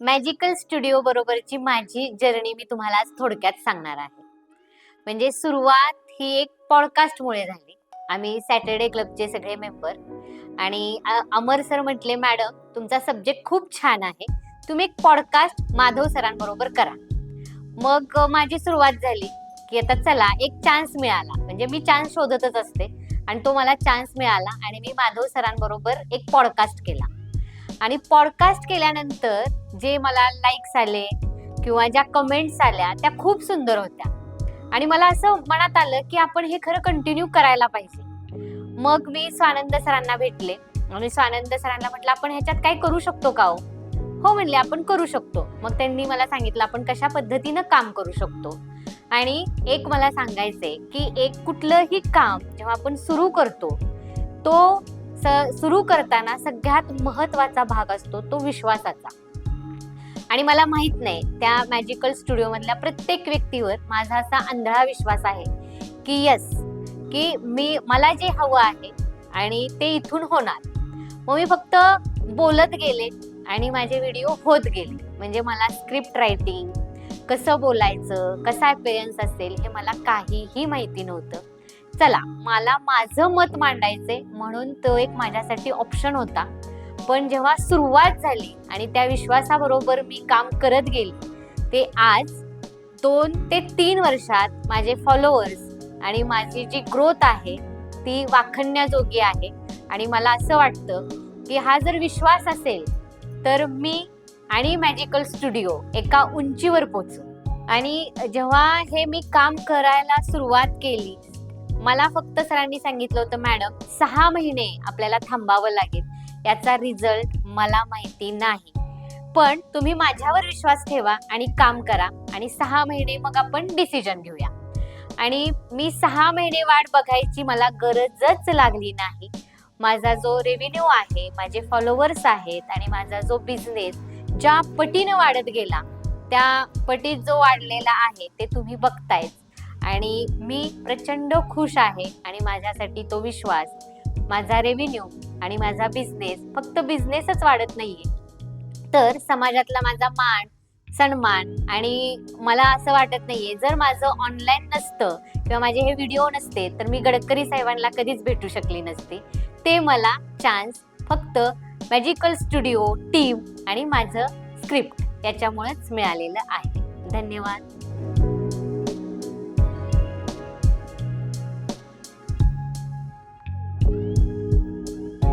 Magical studio बरोबरची माझी journey मी तुम्हाला आज थोडक्यात सांगणार आहे. म्हणजे सुरुवात ही एक पॉडकास्टमुळे झाली. आम्ही सॅटर्डे क्लबचे सगळे मेंबर आणि अमर सर म्हटले, "मॅडम, तुमचा सब्जेक्ट खूप छान आहे. तुम्ही एक पॉडकास्ट माधव सरांबरोबर करा." मग माझी सुरुवात झाली, की आता चला एक चान्स मिळाला. म्हणजे मी चान्स शोधतच असते आणि तो मला चान्स मिळाला आणि मी माधव सरांबरोबर एक पॉडकास्ट केला. आणि पॉडकास्ट केल्यानंतर जे मला लाईक्स आले किंवा ज्या कमेंट्स आल्या त्या खूप सुंदर होत्या आणि मला असं मनात आलं की आपण हे खरं कंटिन्यू करायला पाहिजे. मग मी स्वानंद सरांना भेटले आणि स्वानंद सरांना म्हटलं, आपण ह्याच्यात काय करू शकतो का हो? हो म्हणले, आपण करू शकतो. मग त्यांनी मला सांगितलं आपण कशा पद्धतीनं काम करू शकतो. आणि एक मला सांगायचंय की एक कुठलंही काम जेव्हा आपण सुरू करतो तो सुरू करताना सगळ्यात महत्वाचा भाग असतो तो विश्वासाचा. आणि मला माहित नाही, त्या मॅजिकल स्टुडिओ मधल्या प्रत्येक व्यक्तीवर माझा असा आंधळा विश्वास आहे की यस, की मला जे हवं आहे आणि ते इथून होणार. मग मी फक्त बोलत गेले आणि माझे व्हिडिओ होत गेले. म्हणजे मला स्क्रिप्ट रायटिंग, कसं बोलायचं, कसा अपीअरन्स असेल हे मला काहीही माहिती नव्हतं. चला, मला माझं मत मांडायचंय म्हणून तो एक माझ्यासाठी ऑप्शन होता. पण जेव्हा सुरुवात झाली आणि त्या विश्वासाबरोबर मी काम करत गेली, ते आज 2 ते 3 वर्षात माझे फॉलोअर्स आणि माझी जी ग्रोथ आहे ती वाखाणण्याजोगी आहे. आणि मला असं वाटतं की हा जर विश्वास असेल तर मी आणि मॅजिकल स्टुडिओ एका उंचीवर पोहोचू. आणि जेव्हा हे मी काम करायला सुरुवात केली, मला फक्त सरांनी सांगितलं होतं, "मॅडम, 6 महिने आपल्याला थांबावं लागेल. याचा रिझल्ट मला माहिती नाही. पण तुम्ही माझ्यावर विश्वास ठेवा आणि काम करा आणि 6 महिने मग आपण डिसिजन घेऊया." आणि मी 6 महिने वाट बघायची मला गरजच लागली नाही. माझा जो रेव्हेन्यू आहे, माझे फॉलोअर्स आहेत आणि माझा जो बिझनेस ज्या पटीनं वाढत गेला, त्या पटीत जो वाढलेला आहे ते तुम्ही बघतायच. आणि मी प्रचंड खुश आहे. आणि माझ्यासाठी तो विश्वास, माझा रेव्हेन्यू आणि माझा बिझनेस, फक्त बिझनेसच वाढत नाहीये, तर समाजातला माझा मान, सन्मान. आणि मला असं वाटत नाहीये, जर माझं ऑनलाईन नसतं किंवा माझे हे व्हिडिओ नसते तर मी गडकरी साहेबांना कधीच भेटू शकली नसते. ते मला चान्स फक्त मॅजिकल स्टुडिओ टीम आणि माझं स्क्रिप्ट याच्यामुळेच मिळालेलं आहे. धन्यवाद.